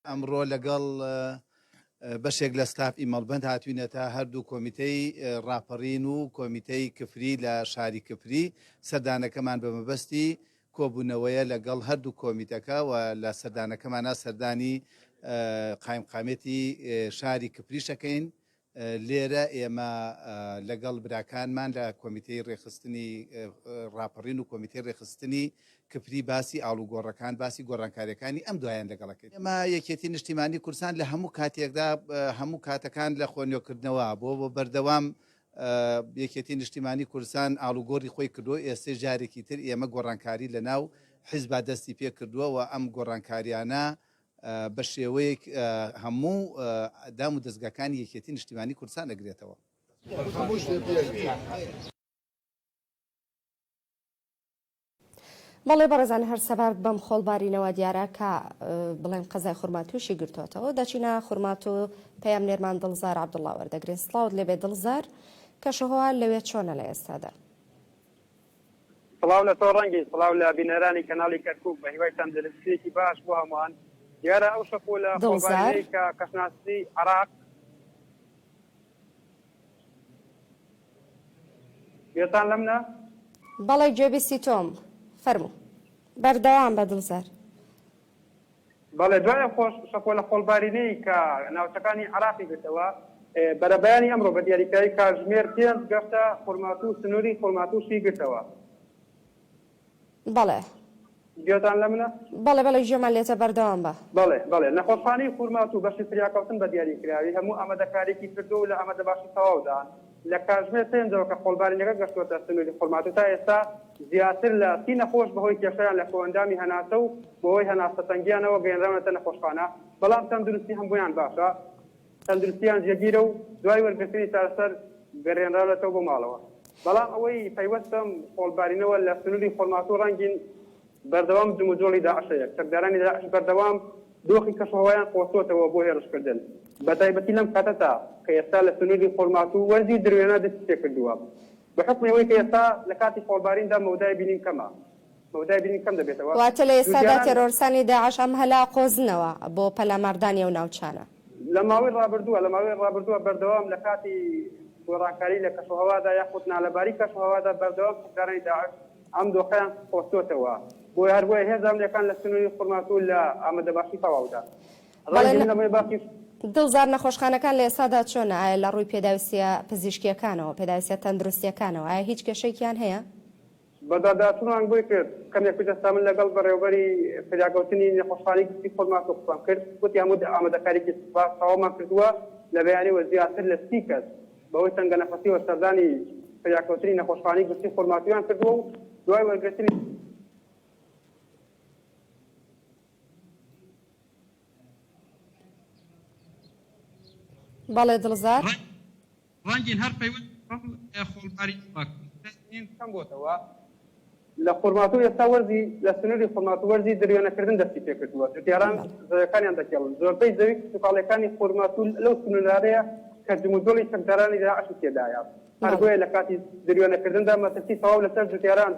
ئەمڕۆ لەگەڵ بەشێک لە ستافی مەڵبەند هاتوینەتە هەردوو کۆمیتەی ڕاپەڕین و کۆمیتەی کفری لە شاری کفری سەردانەکەمان بە مەبەستی کۆبوونەوەیە لەگەڵ هەردوو کۆمیتەکە و لە سەردانەکەمانە سەردانی قایمقامێتی شاری کفریشەکەین. لێرە ئێمە لەگەڵ براکانمان لە کۆمیتەی ڕێخستنی ڕاپەڕین و کۆمیتەی ڕێخستنی کفری باسی ئاڵوگۆڕەکان باسی گۆڕانکاریەکانی ئەم دوایان لەگەڵەکەین. ئێمە یەکێتی نیشتیمانی کوردستان لە هەموو کاتێکدا هەموو کاتەکان لە خۆنیۆکردنەوە بۆ بەردەوام یەکێتی نیشتیمانی کوردستان ئاڵوگۆڕی خۆی کردو ئێستا جارێکی تر ئێمە گۆڕانکاری لە ناو حیزب دەستی پێ کردووە و ئەم گۆڕانکاریانە بە شێوەیەک هەموو دام و دەستگاکانی یەکێتی نیشتیمانی کوردستان دەگرێتەوە. بەڵێ بەڕێزان هەر سەبارەت بەم خۆڵبارینەوە دیارە کە بڵێن قەزای خورماتوشی گرتوێتەوە دەچینە خورمات و پەیام نێرمان دڵزار عەبدوڵڵا وەردەگرێت سڵاوت لێبێ دڵزار کەشەهۆوا لەوێ چۆنە لە ئێستادا سڵاو لە تۆ ڕەنگی سڵاو لە بینەرانی کەناڵی کەرکووک بە هیوای تەندروستیەکی باش بۆ هەمووان دیارە ئەو شەپۆ لە خۆڵبارینەی کە کەسناسی عێراق گوێتان لەمنە بەڵێ گوێبیستی تۆم فەرموو بەردەوام بە دڵزار بەڵێ دوایە شەپۆ لە خۆڵبارینەی کە ناوچەکانی عێراقی گرتەوە بەرەبەیانی ئەمڕۆ بە دیاریکاری کاتژمێر پێنج گەشتە خورمات و سنووری خورماتوشی گرتەوە بەڵێ گوێتان لەمنە بەڵێ ژێمان لێتە بەردەوام بە بەڵێ نەخۆشخانەی خورمات و بەشی فریاکەوتن بە دیاریکراوی هەموو ئامادەکارێکی کردو و لە ئامادە باشی تەواودان لە کاتژمێر پێنجەوە کە خۆڵبارینەکە گەشتووەتە سنووری خورمات و تا ئێستا زیاتر لە 30 نەخۆش بەهۆی کێشەیان لە کۆئەندامی هەناسە و بەهۆی هەناسە تەنگیانەوە گەیەنراونەتە نەخۆشخانە بەڵام تەندروستی هەموویان باشە تەندروستیان جێگیرە و دوای وەرگرتنی چارەسەر گەڕێنراونەتەوە بۆ ماڵەوە بەڵام ئەوەی پەیوەستم خۆڵبارینەوە لە سنووری خورمات و ڕەنگین بەردەوام جموجۆڵی داعشەیە سەردارانی داعش بەردەوام دۆخی کەشەهۆوایان قۆچۆتەوە بۆ هێرشکردن بەتایبەتی لەم کاتەدا کە ئێستا لە سنووری خورمات و وەرزی دروێنە دەستی پێکردووە بە حکمەوەی کە ئێستا لە کاتی خۆڵباریندا مەودای بینین کەمە مەودای بینین کەم دەبێتەوە واتە لە ئێستادا تێرۆرسانی داعش ئەم هەلا قۆزنەوە بۆ پەلاماردانی و ناوچانە لە ماوەی ڕابردووە بەردەوام لە کاتی گۆڕانکاری لە کەشەهەوادا یاخود نالەباری کەشەهەوادا بەردەوام سەردارانی داعش ئەم دۆخەیان قۆچۆتەوە بۆی هەروەیە هێز ئەمریکان لە سنووری خورمات و لە ئامادەباشی تەواودا دڵزار نەخۆشخانەکان لە ئێستادا چۆنە ئایا لە ڕووی پێداویستە پزیشکیەکانەوە پێداویستە تەندروستیەکانەوە ئایا هیچ کێشەیەکیان هەیە بەداداتوان بۆی کرد کەمێک کوجەستا من لەگەڵ بەڕێوەبەری فریاکەوتنی نەخۆشخانەی گشتی خورمات و قسەم کرد گوتی هەموو ئامادەکاریی تەواومان کردووە لە بەیانیوە زیاتر لە 30 کەس بەهۆی تەنگە نەفەسیەوە سەردانی فریاکەوتنی نەخۆشخانەی گشتی خورماتیان کردووە و دوای وەرگرتنی بەڵێ دڵزار ڕەنگین هەر پەیوەند خۆڵباری کەم بۆتەوە لە خورمات و ئێستا وەرزی لە سنووری خورمات و وەرزی دروێنەکردن دەستی پێکردووە جوتیاران زەویەکانیان دەکێڵن زۆربەی زەوی سوکاڵەکانی خورمات و لەو سنوورانەیە کە جموجۆڵی سەردارانی داعش تێدایە هەرگوێ لە کاتی دروێنەکردندا مەترسی تەواو لەسەر جوتیاران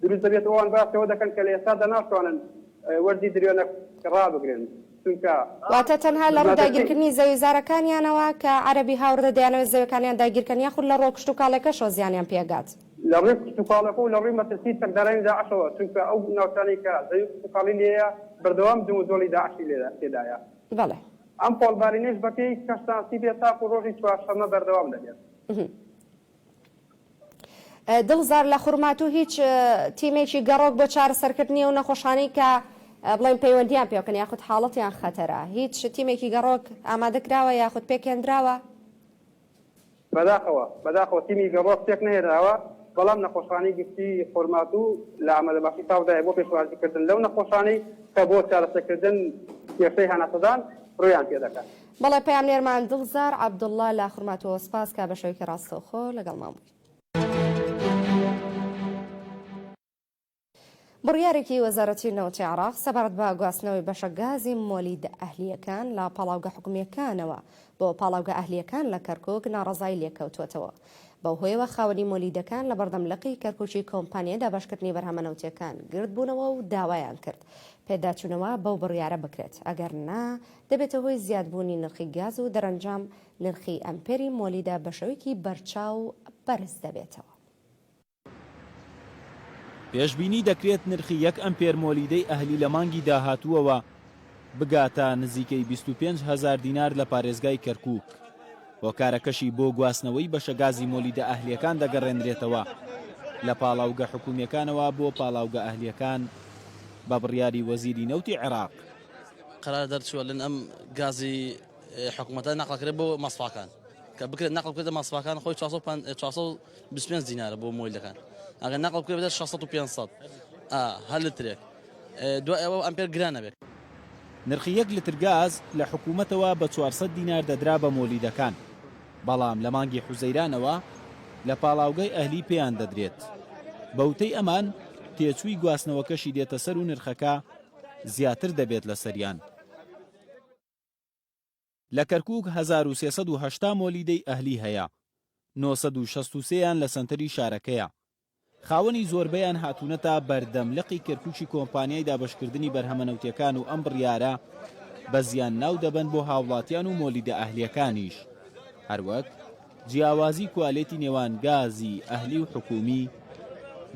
دروست دەبێت ئەوان باسەوە دەکەن کە لە ئێستادا ناتوانن وەرزی دروێنە ڕابگرن واتە تەنها لە ڕوو داگیرکردنی زەویزارەکانیانەوە کە عەرەبی هاوڕێ دەیانەوێت زەویەکانیان داگیرکەن یاخود لە ڕۆ کشتتوکاڵێکەشەوە زیانیان پێگات لە ڕێی کشتتوکاڵەکە و لە ڕووی مەترسی سەردارانی داعشەوە چونکە ئەو ناوچانەی کە زەوی کشتتوکاڵی لێیە بەردەوام جموجۆڵی داعشی تێدایە بەڵێ ئەم خۆڵبارینەش بەکەی کەشتانسی بێت تاکو ڕۆژی چوارشەممە بەردەوام دەبێت دڵزار لە خورمات و هیچ تیمێکی گەڕۆک بۆ چارەسەرکردنی و نەخۆشخانەی کە بڵێن پەیوەندیان پێکەن یاخود حاڵەتیان خەتەرە هیچ تیمێکی گەڕۆک ئامادەکراوە یاخود پێکێنراوە بەداخەوە تیمی گەڕۆک پێک نهێنراوە بەڵام نەخۆشخانەی گشتی خورمات و لە ئامادەباشی تاودایە بۆ پێشوازیکردن لەو نەخۆشخانەی کە بۆ چارەسەرکردن کێشەی هەناسەدان ڕوویان پێ دەکات بەڵێ پەیام نێرمان دڵزار عەبدوڵڵا لە خورماتەوە سپاس کا بە شێوەیەکی ڕاستەوخۆ لەگەڵمان بووی بڕیارێکی وەزارەتی نەوتی عێراق سەبارەت بە گواستنەوەی بەشە گازی مۆلید ئەهلیەکان لە پاڵاوگە حکومیەکانەوە بۆ پاڵاوگە ئەهلیەکان لە کەرکووک ناڕەزایی لێکەوتوێتەوە بەو هۆیەوە خاوەنی مۆلیدەکان لە بەردەملقی کەرکووکی کۆمپانیای دابشکردنی بەرهەمە نەوتیەکان گرت بوونەوە و داوایان کرد پێداچوونەوە بەو بڕیارە بکرێت ئەگەر نا دەبێتە هۆی زیادبوونی نرخی گاز و دەرەنجام نرخی ئەمپێری مۆلیدە بە شێوەیەکی بەرچاو بەرز دەبێتەوە پێشبینی دەکرێت نرخی 1 ئەمپێر مۆلیدەی ئەهلی لە مانگی داهاتووەوە بگاتە نزیکەی 25,000 دینار لە پارێزگای کەرکووک هۆکارەکەشی بۆ گواستنەوەی بەشە گازی مۆلیدە ئەهلیەکان دەگەڕێنرێتەوە لە پاڵاوگە حکومیەکانەوە بۆ پاڵاوگە ئەهلیەکان بە بڕیاری وەزیری نەوتی عێراق قرار دەرچووە لەن ئەم گازی حکوومەتە نەقڵکرێت بۆ مەسفاکان کە بکرێت نەقڵ بکرێتە مەسفاکان خۆی 425 دینارە بۆ مۆلیدەکان ئەگەر نەقڵ بکرێت بدەر 600 هەر لترێک دوای ئەوە ئەمپێر گرانە بێت نرخی 1 لتر گاز لە حکوومەتەوە بە 400 دینار دەدرا بە مۆلیدەکان بەڵام لە مانگی حوزەیرانەوە لە پاڵاوگەی ئەهلی پێیان دەدرێت بەوتەی ئەمان تێچووی گواستنەوەکەشی دێتە سەر و نرخەکە زیاتر دەبێت لە سەریان. لە کەرکووک 1380 مۆلیدەی ئەهلی هەیە، 963یان لە سنتەری شارەکەیە. خاوەنی زۆربەیان هاتوونەتە بەردەملقی کەرکووکی کۆمپانیای دابەشکردنی بەرهەمەنەوتیەکان و ئەم بڕیارە بە زیان ناو دەبن بۆ هاوڵاتیان و مۆلیدە ئەهلیەکانیش، هەروەک جیاوازی کوالێتی نێوان گازی ئەهلی و حکومی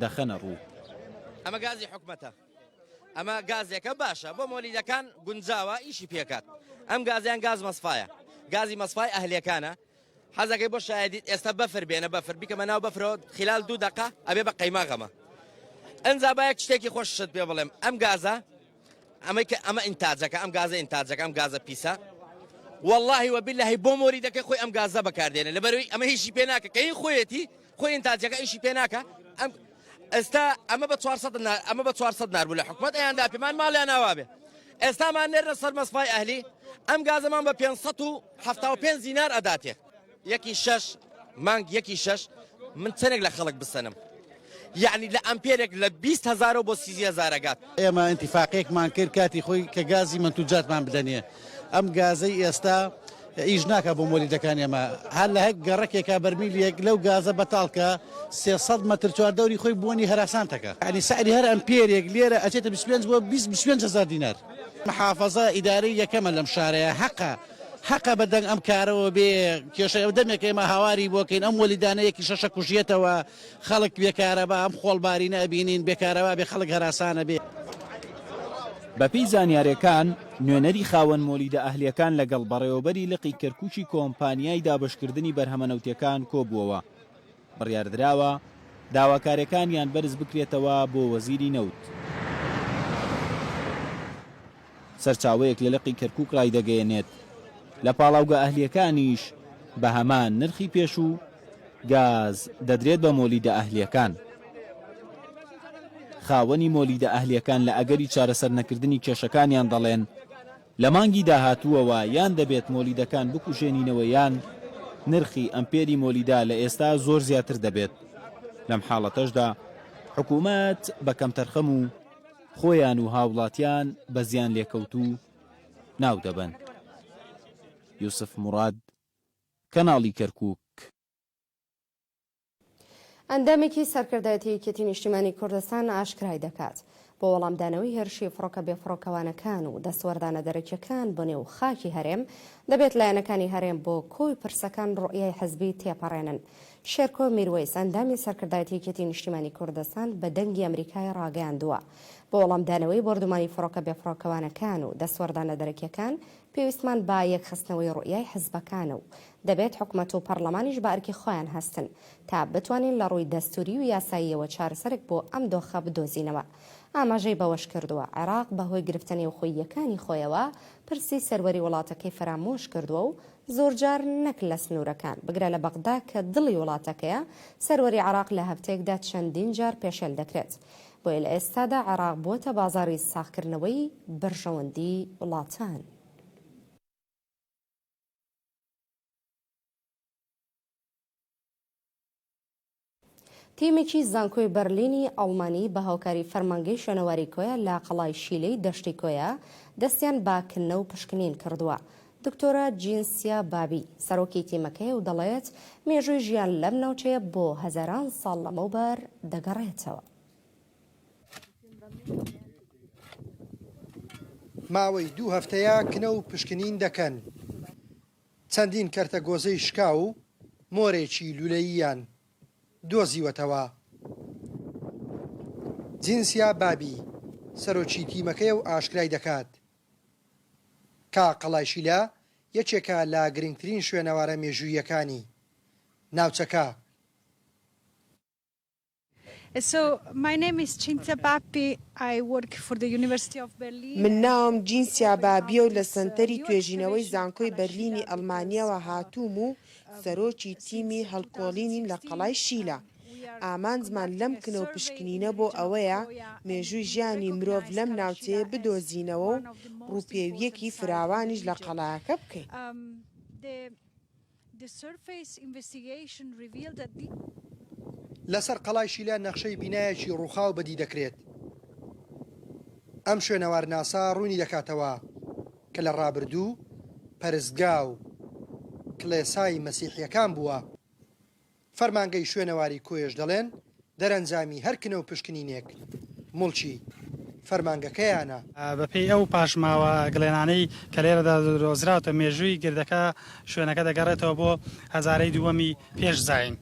دەخەنە ڕوو. ئەمە گازی حکومەتە، ئەمە گازێکە باشە بۆ مۆلیدەکان گونجاوە ئیشی پێکات. ئەم گازیان گاز مەسفایە، گازی مەسفای ئەهلیەکانە. حەزەکەی بۆ شایدیت ئێستا بەفر بێنە بەفر بیکەمە ناو بەفرەوە خلال 2 دقە ئەبێ بە قەیماغەمە. ئەنجا باەک شتێکی خۆشت پێ بڵێم، ئەم گازە ئەمە ئینتاجەکە، ئەم گازە ئینتاجەکە، ئەم گازە پیسە واللهی وەبیللهی بۆ مۆریدەکەی خۆی ئەم گازە بەکاردێنێ، لەبەرەوەی ئەمە هیچی پێ ناکە کە هی خۆیەتی خۆی ئینتاجەکە ئیشی پێ ناکە. ئێستا ئەمە بە 400 نار بوو لە حکومەت ئەیاندا پێمان ماڵیان ناوا بێ. ئێستامان نێرنە سەر مەسفای ئەهلی، ئەم گازەمان بە 575 دینار ئەداتێ. یەکی 6 مانگ یەکی 6 من چەندێک لە خەڵک بسەنم، یعنی لە ئەمپێرێک لە 20,000 بۆ 30,000 ئەگات. ئێمە ئینتیفاقێکمان کرد کاتی خۆی کە گازی منتوجاتمان بدەنێ. ئەم گازەی ئێستا ئیش ناکە بۆ مۆلیدەکان ئێمە، هەر لە هەک گەڕەکێکا بەرمیلێک لەو گازە بەتاڵکە 300 مەتر چواردەوری خۆی بوونی هەراسانتەکە، ینی سعری هەر ئەمپێرێک لێرە ئەچێتە 25 بۆ 25,000 دینار. محافەزە ئیدارەی یەکەمە لەم شارەیە حەقە بەدەنگ ئەم کارەوە بێ کێشە دەمێک ئێمە هاواری بۆکەین ئەم وەلیدانەیەکی شەشە کوژێتەوە خەڵک بێکارە بە ئەم خۆڵباری نەبینین بێکارەوە بێ خەڵک هەراسانە بێ. بەپێی زانیاریەکان نوێنەری خاوەن مۆلیدە ئەهلیەکان لەگەڵ بەڕێوەبەری لقی کەرکووکی کۆمپانیای دابەشکردنی بەرهەمەنەوتیەکان کۆبووەوە، بڕیاردراوە داواکاریەکانیان بەرز بکرێتەوە بۆ وەزیری نەوت. سەرچاوەیەک لە لقی کەرکووک ڕایدەگەیەنێت لە پاڵاوگە ئەهلیەکانیش بە هەمان نرخی پێش و گاز دەدرێت بە مۆلیدە ئەهلیەکان. خاوەنی مۆلیدە ئەهلیەکان لە ئەگەری چارەسەر نەکردنی کێشەکانیان دەڵێن لە مانگی داهاتووەوە یان دەبێت مۆلیدەکان بکوژێنینەوە یان نرخی ئەمپێری مۆلیدا لە ئێستا زۆر زیاتر دەبێت. لەم حاڵەتەشدا حکوومەت بە کەمتەرخەم و خۆیان و هاوڵاتیان بە زیان لێکەوتوو ناو دەبن. یوسف مراد، کەناڵی کەرکووک. ئەندامێکی سەرکردایەتی یەکێتی نیشتیمانی کوردستان ئاشکرای دەکات بۆ وەڵامدانەوەی هێرشی فڕۆکە بێفڕۆکەوانەکان و دەسوەردانە دەرەکیەکان بۆ نێو خاکی هەرێم دەبێت لایەنەکانی هەرێم بۆ کۆی پرسەکان ڕۆیای حەزبی تێپەڕێنن. شێرکۆ میروەیس ئەندامی سەرکردایەتی یەکێتی نیشتیمانی کوردستان بە دەنگی ئەمریکای ڕاگەیاندووە بۆ وەڵامدانەوەی بردومانی فڕۆکە بێفڕۆکەوانەکان و دەسوەردانە دەرەکیەکان پێویستمان با یەکخستنەوەی ڕۆیای حزبەکانە و دەبێت حکوومەت و پەرلەمانیش بە ئەرکی خۆیان هەستن تا بتوانین لە ڕووی دەستوری و یاساییەوە چارەسەرێک بۆ ئەم دۆخە بدۆزینەوە. ئاماژەی بەوەش کردووە عێراق بەهۆی گرفتنی و خۆیەکانی خۆیەوە پرسی سەروەری وڵاتەکەی فرامۆش کردووە و زۆرجار نەک لە سنوورەکان بگرە لە بەغدا کە دڵی وڵاتەکەیە سەروەری عێراق لە هەفتەیەکدا چەندین جار پێشێل دەکرێت. بۆیە لە ئێستادا عێراق بووەتە بازاڕی ساختکردنەوەی بەرژەوەندی وڵاتان. تیمێکی زانکۆی بەرلینی ئەڵمانی بە هاوکاری فەرمانگەی شوێنەواری کۆیە لە قەڵای شیلەی دەشتی کۆیە دەستیان باکردنە و پشکنین کردووە. دکتۆرە جینسیا بابی سەرۆکی تیمەکەی و دەڵێت مێژووی ژیان لەم ناوچەیە بۆ هەزاران ساڵ لەمەوبەر دەگەڕێتەوە. ماوەی 2 هەفتەیە کنە و پشکنین دەکەن. چەندین کەرتە گۆزەی شکا و مۆرێکی لولەییان دۆزیوەتەوە. جینسیا بابی سەرۆکی تیمەکەی و ئاشکرای دەکات کا قەڵای شیلە یەکێکە لە گرنگترین شوێنەوارە مێژوویەکانی ناوچەکە. من ناوم جینسیا بابیە و لە سنتەری توێژینەوەی زانکۆی بەرلینی ئەڵمانیەوە هاتووم و سەرۆکی تیمی هەڵکۆڵینین لە قەڵای شیلە. ئامانجمان لەم کنە و پشکنینە بۆ ئەوەیە مێژووی ژیانی مرۆڤ لەم ناوچەیە بدۆزینەوە و ڕووپێویەکی فراوانیش لە قەڵایەکە بکەین. لەسەر قەڵای شیلا نەخشەی بینایەکی ڕووخاو بەدی دەکرێت. ئەم شوێنەوار ناسا ڕوونی دەکاتەوە کە لە ڕابردوو پەرستگا و کڵێسای مەسیحیەکان بووە. فەرمانگەی شوێنەواری کۆیش دەڵێن دەرەنجامی هەر کنە و پشکنینێک مڵکی فەرمانگەکەیانە. بەپێی ئەو پاشماوە گڵێنانەی کە لێرەدا دۆزراوتە مێژووی گردەکە شوێنەکە دەگەڕێتەوە بۆ هەزارەی دووەمی پێش زاین.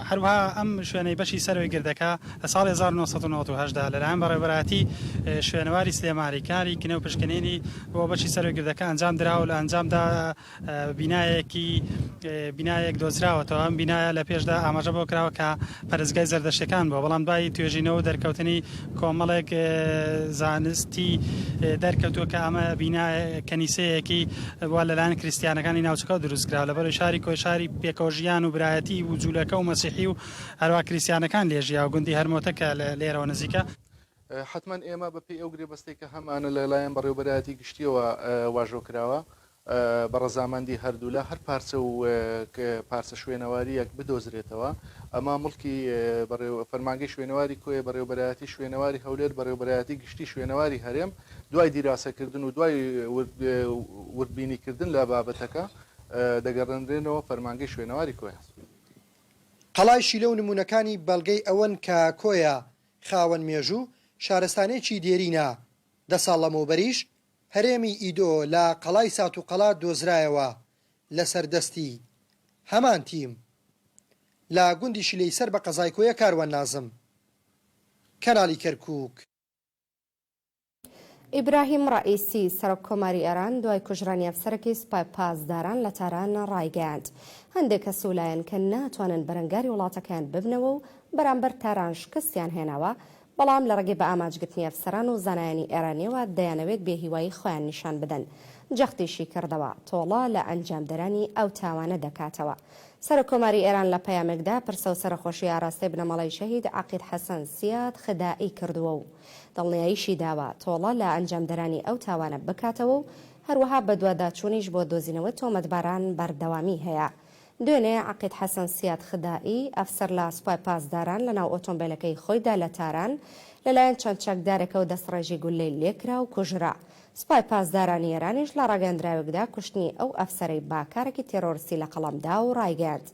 هەروها ئەم شوێنەی بەشی سەروی گردەکە لە ساڵی 1990 لەلایەن بەڕێوەبەراتی شوێنەواری سلێمانیکاری کنە و پشکنینی بۆ بەشی سەروی گردەکە ئەنجام درراوە لە ئەنجامدا بینایەک دۆزراوەتەوە. ئەم بینایە لە پێشدا ئاماژە بۆ کراوە کە پەرستگای زەردەشتەکان بووە، بەڵام دوای توێژینەوە دەرکەوتنی کۆمەڵێک زانستی دەرکەوتووە کە ئەمە بینایە کەنیسەیەکی وا لەلایەن کریستیانەکانی ناوچەکە دروست کراوە لەبەر شاری کۆی شاری پێکەوژیان و برایەتی و جوولەکە و مەسیحی و هەروە کریستیانەکان لێژیا و گوندی هەرمۆتەکە لێرەوە نزیکە. حتمما ئێمە بەپێی ئەو گرێبەستەی کە هەمانە لەلایەن بەڕێوەبەرایەتی گشتیەوە واژۆ کراوە بە ڕەزامەندی هەردوو لە هەر پارچە و پارچە شوێنەواریەک بدۆزرێتەوە. ئەمە مڵکی فەرمانگەی شوێنەواری کۆیە بەڕێوەبەرایەتی شوێنەواری هەولێر بەڕێوەبەرایەتی گشتی شوێنەواری هەرێم دوای دیراسەکردن و دوای وردبینیکردن لە بابەتەکە دەگەڕێنرێنەوە فەرمانگەی شوێنەواری کۆیە. قەڵای شیلە و نمونونەکانی بەڵگەی ئەوەن کە کۆیە خاوەن مێژوو شارستانێکی دێرینە. 10 ساڵ لەمەوبەریش هەرێمی ئیدۆ لە قەڵای سات و قەڵات دۆزرایەوە لە سەردەستی هەمان تیم لە گوندی شیلەی سەر بە قەزای کۆیە کاروان نازم کەناڵی کەرکووک. ئیبراهیم ڕائیسی سەرۆک کۆماری ئێران دوای کوژرانی ئەفسەرێکی سوپای پاسداران لە تاران ڕایگەیاند. هەندێک کە سوولایەن کە ناتوانن بەرەنگاری وڵاتەکان ببنەوە و بەرامبەر تاران شکستیان هێناوە، بەڵام لە ڕێگەی بە ئاماجگرتنی ئەفسەران و زانایانی ئێرانیەوە دەیانەوێت بێهیوایی خۆیان نیشان بدەن. جەختیشی کردەوە تۆڵە لە ئەنجامدەرانی ئەو تاوانە دەکاتەوە. سەرۆک کۆماری ئێران لە پەیامێکدا پرسە و سەرخۆشی ئاراستەی بنەمەڵەی شەهید عەقید حەسەن سیاد خدائی کردووە و دڵنیاییشی داوە تۆڵە لە ئەنجامدەرانی ئەو تاوانە بکاتەوە و هەروەها بە دوواداچوونیش بۆ دۆزینەوەی تۆمەتباران بەردەوامی هەیە. دوێنێ عەقید حەسەن سیاد خدائی ئەفسەر لە سوپای پاسداران لەناو ئۆتۆمبیلەکەی خۆیدا لە تاران لەلایەن چەند چەکدارێکە و دەستڕێژی گولەی لێکرا و کوژرا. سوپای پاسدارانی ئێرانیش لە ڕاگەندراوێکدا کوشتنی ئەو ئەفسەرەی باکارێکی تێرۆریستی لە قەڵەمدا و ڕایگەاند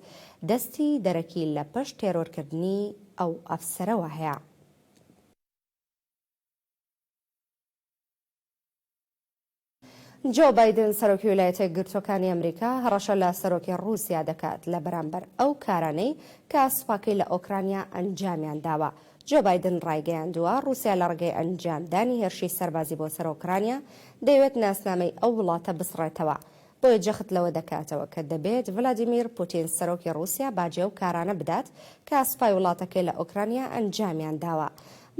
دەستی دەرەکی لە پشت تێرۆرکردنی ئەو ئەفسەرەوە هەیە. جۆ بایدن سەرۆکی ویلایەتە یەکگرتووەکانی ئەمریکا هەڕەشە لە سەرۆکی ڕووسیا دەکات لە بەرامبەر ئەو کارانەی کە سوپاکەی لە ئۆکرانیا ئەنجامیان داوە. جۆ بایدن ڕایگەیاندووە ڕووسیا لە ڕێگەی ئەنجامدانی هێرشی سەربازی بۆ سەر ئۆکرانیا دەیەوێت ناسنامەی ئەو وڵاتە بسڕێتەوە. بۆیە جەخت لەوە دەکاتەوە کە دەبێت ڤلادیمیر پوتین سەرۆکی ڕووسیا باجێ و کارانە بدات کە سوپای وڵاتەکەی لە ئۆکرانیا ئەنجامیان داوە.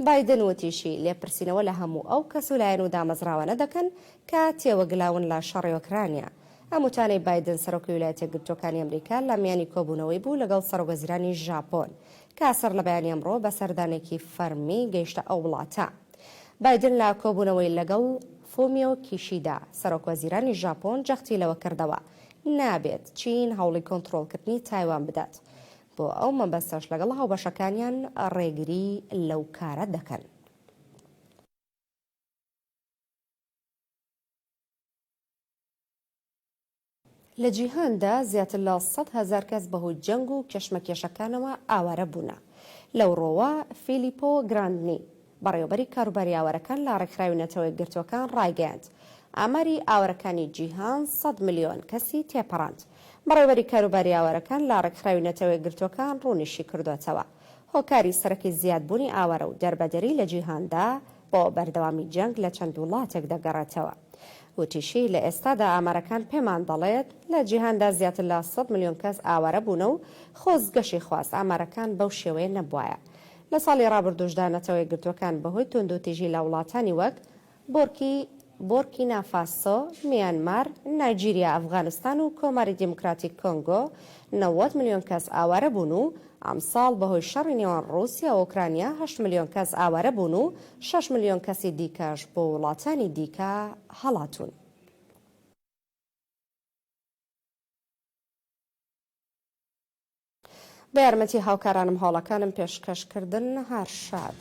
بایدن وتیشی لێپرسینەوە لە هەموو ئەو کەسولایەن و دامەزراوانە دەکەن کە تێوەگلاون لە شەڕی ئۆکرانیا. هەمووتانەی بایدن سەرۆکی ویلایەتە یەکگرتووەکانی ئەمریکا لە میانی کۆبوونەوەی بوو لەگەڵ سەرۆکوەزیرانی ژاپۆن کە سەر لە بەیانی ئەمڕۆ بە سەردانێکی فەرمی گەیشتە ئەو وڵاتە. بایدن لە کۆبوونەوەی لەگەڵ فومیۆ کیشیدا سەرۆکوەزیرانی ژاپۆن جەختی لەوە کردەوە نابێت چین هەوڵی کۆنتڕۆڵکردنی تایوان بدات. بۆ ئەو مەبەستەش لەگەڵ هاوبەشەکانیان ڕێگری لەو کارە دەکەن. لە جیهاندا زیاتر لە 100,000 کەس بەهۆی جەنگ و کێشمەکێشەکانەوە ئاوارە بوونە. لەو ڕۆوە فیلیپۆ گراندنی بەڕێوەبەری کاروباری ئاوارەکان لە ڕێکخراوی نەتەوە یەکگرتووەکان ڕایگەیاند ئاماری ئاوارەکانی جیهان 100 ملیۆن کەسی تێپەڕاند. بەڕێوەبەری کاروباری ئاوارەکان لە ڕێکخراوی نەتەوە یەکگرتووەکان ڕوونیشی کردوێتەوە هۆکاری سەرەکی زیادبوونی ئاوارە و دەربەدەری لە جیهاندا بۆ بەردەوامی جەنگ لە چەند وڵاتێک دەگەڕێتەوە. وتیشی لە ئێستادا ئامارەکان پێمان دەڵێت لە جیهاندا زیاتر لە 100 ملیۆن کەس ئاوارە بوونە و خۆزگەشی خواست ئامارەکان بەو شێوەیە نەبووایە. لە ساڵی ڕابردووشدا نەتەوە یەکگرتووەکان بەهۆی توندوتیژی لە وڵاتانی وەک بورکینا فاسۆ، میانمار، نایجیریا، ئەفغانستان و کۆماری دیموکراتیک کۆنگۆ 90 ملیۆن کەس ئاوارە بوون و ئەمساڵ بەهۆی شەڕی نێوان ڕووسیا و ئۆکرانیا 8 ملیۆن کەس ئاوارە بوون و 6 ملیۆن کەسی دیکەش بۆ وڵاتانی دیکە هەڵاتون. بە یارمەتی هاوکارانم هەوڵەکانم پێشکەشکردن هەر شاد.